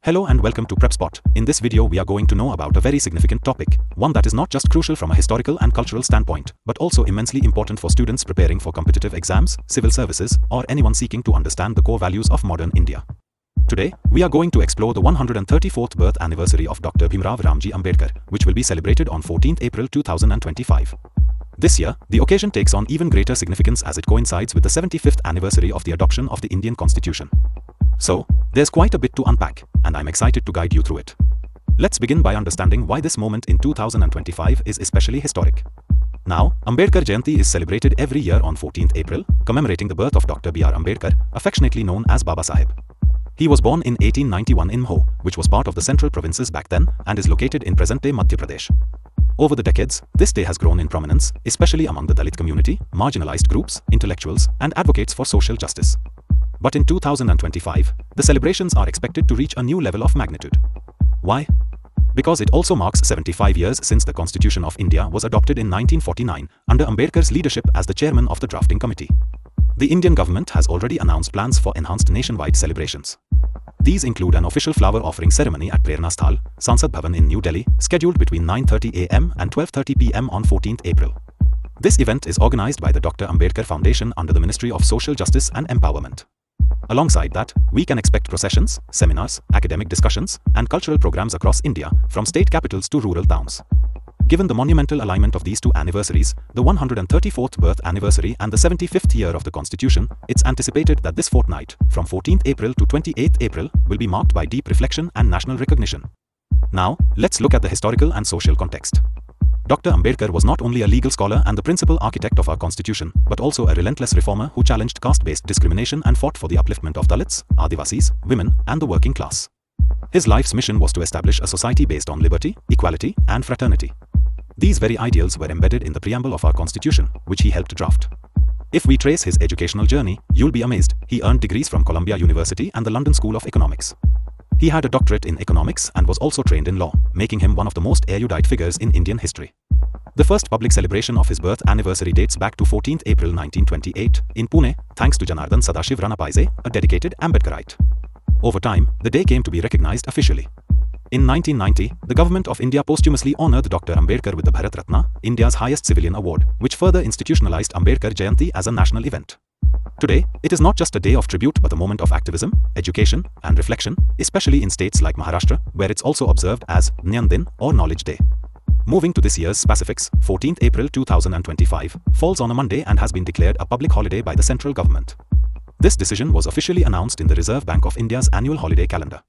Hello and welcome to Prepspot. In this video we are going to know about a very significant topic, one that is not just crucial from a historical and cultural standpoint, but also immensely important for students preparing for competitive exams, civil services, or anyone seeking to understand the core values of modern India. Today, we are going to explore the 134th birth anniversary of Dr. Bhimrao Ramji Ambedkar, which will be celebrated on 14th April 2025. This year, the occasion takes on even greater significance as it coincides with the 75th anniversary of the adoption of the Indian Constitution. So, there's quite a bit to unpack, and I'm excited to guide you through it. Let's begin by understanding why this moment in 2025 is especially historic. Now, Ambedkar Jayanti is celebrated every year on 14th April, commemorating the birth of Dr. B.R. Ambedkar, affectionately known as Baba Saheb. He was born in 1891 in Mho, which was part of the central provinces back then, and is located in present-day Madhya Pradesh. Over the decades, this day has grown in prominence, especially among the Dalit community, marginalized groups, intellectuals, and advocates for social justice. But in 2025, the celebrations are expected to reach a new level of magnitude. Why? Because it also marks 75 years since the Constitution of India was adopted in 1949 under Ambedkar's leadership as the chairman of the drafting committee. The Indian government has already announced plans for enhanced nationwide celebrations. These include an official flower offering ceremony at Prerna Sthal, Sansad Bhavan in New Delhi, scheduled between 9:30 a.m. and 12:30 p.m. on 14th April. This event is organized by the Dr. Ambedkar Foundation under the Ministry of Social Justice and Empowerment. Alongside that, we can expect processions, seminars, academic discussions, and cultural programs across India, from state capitals to rural towns. Given the monumental alignment of these two anniversaries, the 134th birth anniversary and the 75th year of the Constitution, it's anticipated that this fortnight, from 14th April to 28th April, will be marked by deep reflection and national recognition. Now, let's look at the historical and social context. Dr. Ambedkar was not only a legal scholar and the principal architect of our constitution, but also a relentless reformer who challenged caste-based discrimination and fought for the upliftment of Dalits, Adivasis, women, and the working class. His life's mission was to establish a society based on liberty, equality, and fraternity. These very ideals were embedded in the preamble of our constitution, which he helped draft. If we trace his educational journey, you'll be amazed. He earned degrees from Columbia University and the London School of Economics. He had a doctorate in economics and was also trained in law, making him one of the most erudite figures in Indian history. The first public celebration of his birth anniversary dates back to 14th April 1928 in Pune, thanks to Janardhan Sadashiv Ranapaise, a dedicated Ambedkarite. Over time, the day came to be recognized officially. In 1990, the Government of India posthumously honored Dr. Ambedkar with the Bharat Ratna, India's highest civilian award, which further institutionalized Ambedkar Jayanti as a national event. Today, it is not just a day of tribute but a moment of activism, education, and reflection, especially in states like Maharashtra, where it's also observed as Jnana Din or Knowledge Day. Moving to this year's specifics, 14th April 2025 falls on a Monday and has been declared a public holiday by the central government. This decision was officially announced in the Reserve Bank of India's annual holiday calendar.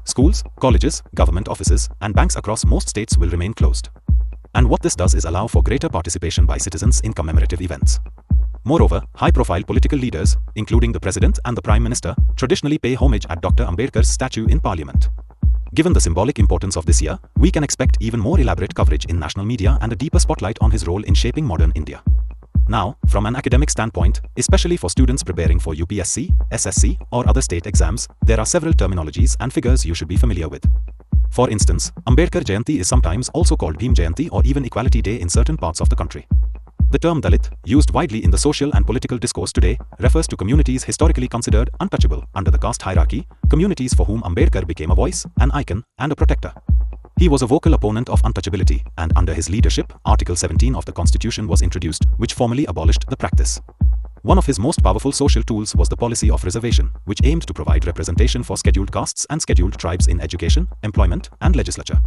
Schools, colleges, government offices, and banks across most states will remain closed. And what this does is allow for greater participation by citizens in commemorative events. Moreover, high-profile political leaders, including the President and the Prime Minister, traditionally pay homage at Dr. Ambedkar's statue in Parliament. Given the symbolic importance of this year, we can expect even more elaborate coverage in national media and a deeper spotlight on his role in shaping modern India. Now, from an academic standpoint, especially for students preparing for UPSC, SSC, or other state exams, there are several terminologies and figures you should be familiar with. For instance, Ambedkar Jayanti is sometimes also called Bhim Jayanti or even Equality Day in certain parts of the country. The term Dalit, used widely in the social and political discourse today, refers to communities historically considered untouchable under the caste hierarchy, communities for whom Ambedkar became a voice, an icon, and a protector. He was a vocal opponent of untouchability, and under his leadership, Article 17 of the Constitution was introduced, which formally abolished the practice. One of his most powerful social tools was the policy of reservation, which aimed to provide representation for scheduled castes and scheduled tribes in education, employment, and legislature.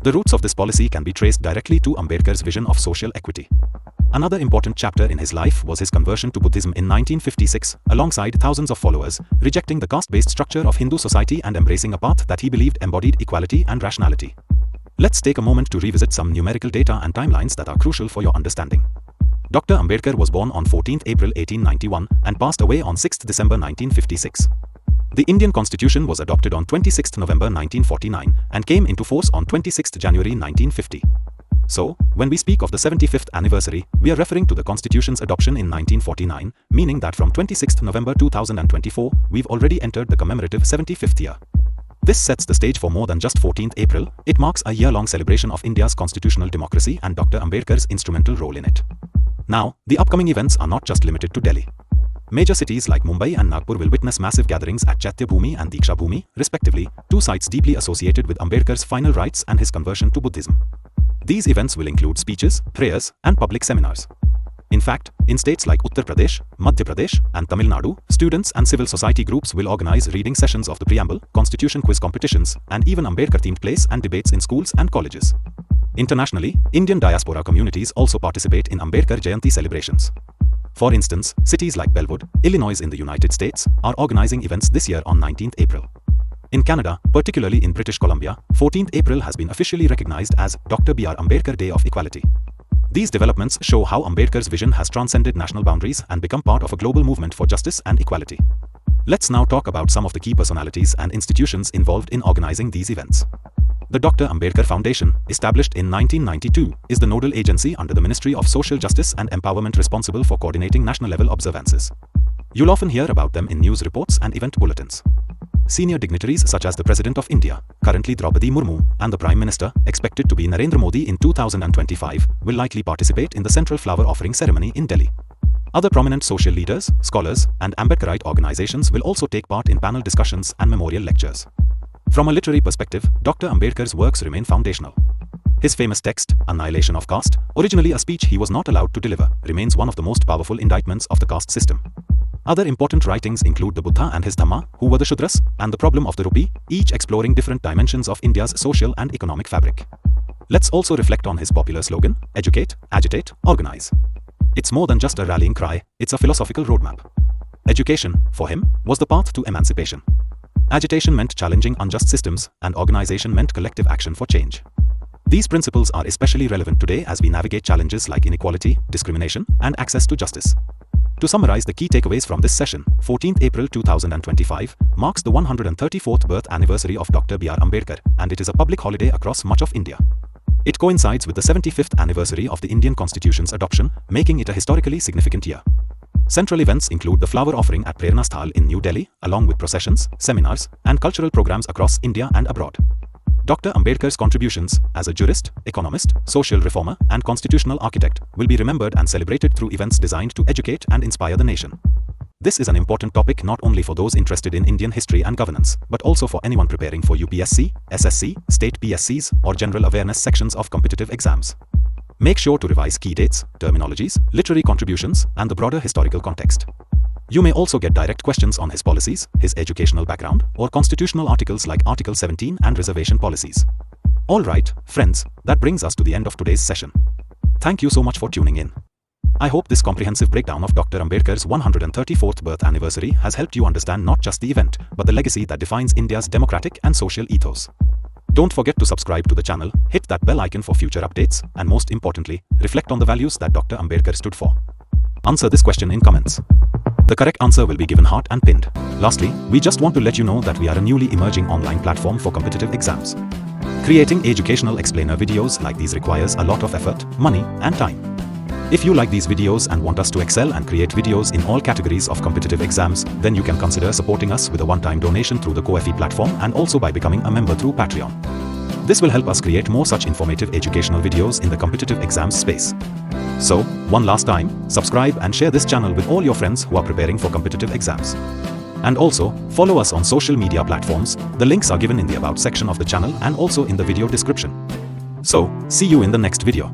The roots of this policy can be traced directly to Ambedkar's vision of social equity. Another important chapter in his life was his conversion to Buddhism in 1956, alongside thousands of followers, rejecting the caste-based structure of Hindu society and embracing a path that he believed embodied equality and rationality. Let's take a moment to revisit some numerical data and timelines that are crucial for your understanding. Dr. Ambedkar was born on 14th April 1891 and passed away on 6th December 1956. The Indian Constitution was adopted on 26th November 1949 and came into force on 26th January 1950. So, when we speak of the 75th anniversary, we are referring to the Constitution's adoption in 1949, meaning that from 26th November 2024, we've already entered the commemorative 75th year. This sets the stage for more than just 14th April, it marks a year-long celebration of India's constitutional democracy and Dr. Ambedkar's instrumental role in it. Now, the upcoming events are not just limited to Delhi. Major cities like Mumbai and Nagpur will witness massive gatherings at Chaitya Bhumi and Diksha Bhumi, respectively, two sites deeply associated with Ambedkar's final rites and his conversion to Buddhism. These events will include speeches, prayers, and public seminars. In fact, in states like Uttar Pradesh, Madhya Pradesh, and Tamil Nadu, students and civil society groups will organize reading sessions of the preamble, constitution quiz competitions, and even Ambedkar-themed plays and debates in schools and colleges. Internationally, Indian diaspora communities also participate in Ambedkar Jayanti celebrations. For instance, cities like Bellwood, Illinois in the United States, are organizing events this year on 19th April. In Canada, particularly in British Columbia, 14th April has been officially recognized as Dr. B.R. Ambedkar Day of Equality. These developments show how Ambedkar's vision has transcended national boundaries and become part of a global movement for justice and equality. Let's now talk about some of the key personalities and institutions involved in organizing these events. The Dr. Ambedkar Foundation, established in 1992, is the nodal agency under the Ministry of Social Justice and Empowerment responsible for coordinating national-level observances. You'll often hear about them in news reports and event bulletins. Senior dignitaries such as the President of India, currently Draupadi Murmu, and the Prime Minister, expected to be Narendra Modi in 2025, will likely participate in the central flower offering ceremony in Delhi. Other prominent social leaders, scholars, and Ambedkarite organizations will also take part in panel discussions and memorial lectures. From a literary perspective, Dr. Ambedkar's works remain foundational. His famous text, Annihilation of Caste, originally a speech he was not allowed to deliver, remains one of the most powerful indictments of the caste system. Other important writings include the Buddha and his Dhamma, Who Were the Shudras, and The Problem of the Rupee, each exploring different dimensions of India's social and economic fabric. Let's also reflect on his popular slogan, Educate, Agitate, Organize. It's more than just a rallying cry, it's a philosophical roadmap. Education, for him, was the path to emancipation. Agitation meant challenging unjust systems, and organization meant collective action for change. These principles are especially relevant today as we navigate challenges like inequality, discrimination, and access to justice. To summarize the key takeaways from this session, 14th April 2025 marks the 134th birth anniversary of Dr. B.R. Ambedkar, and it is a public holiday across much of India. It coincides with the 75th anniversary of the Indian Constitution's adoption, making it a historically significant year. Central events include the flower offering at Prerna Sthal in New Delhi, along with processions, seminars, and cultural programs across India and abroad. Dr. Ambedkar's contributions as a jurist, economist, social reformer, and constitutional architect will be remembered and celebrated through events designed to educate and inspire the nation. This is an important topic not only for those interested in Indian history and governance, but also for anyone preparing for UPSC, SSC, state PSCs, or general awareness sections of competitive exams. Make sure to revise key dates, terminologies, literary contributions, and the broader historical context. You may also get direct questions on his policies, his educational background, or constitutional articles like Article 17 and reservation policies. Alright, friends, that brings us to the end of today's session. Thank you so much for tuning in. I hope this comprehensive breakdown of Dr. Ambedkar's 134th birth anniversary has helped you understand not just the event, but the legacy that defines India's democratic and social ethos. Don't forget to subscribe to the channel, hit that bell icon for future updates, and most importantly, reflect on the values that Dr. Ambedkar stood for. Answer this question in comments. The correct answer will be given heart and pinned. Lastly, we just want to let you know that we are a newly emerging online platform for competitive exams. Creating educational explainer videos like these requires a lot of effort, money, and time. If you like these videos and want us to excel and create videos in all categories of competitive exams, then you can consider supporting us with a one-time donation through the Ko-fi platform and also by becoming a member through Patreon. This will help us create more such informative educational videos in the competitive exams space. So, one last time, subscribe and share this channel with all your friends who are preparing for competitive exams. And also, follow us on social media platforms. The links are given in the About section of the channel and also in the video description. So, see you in the next video.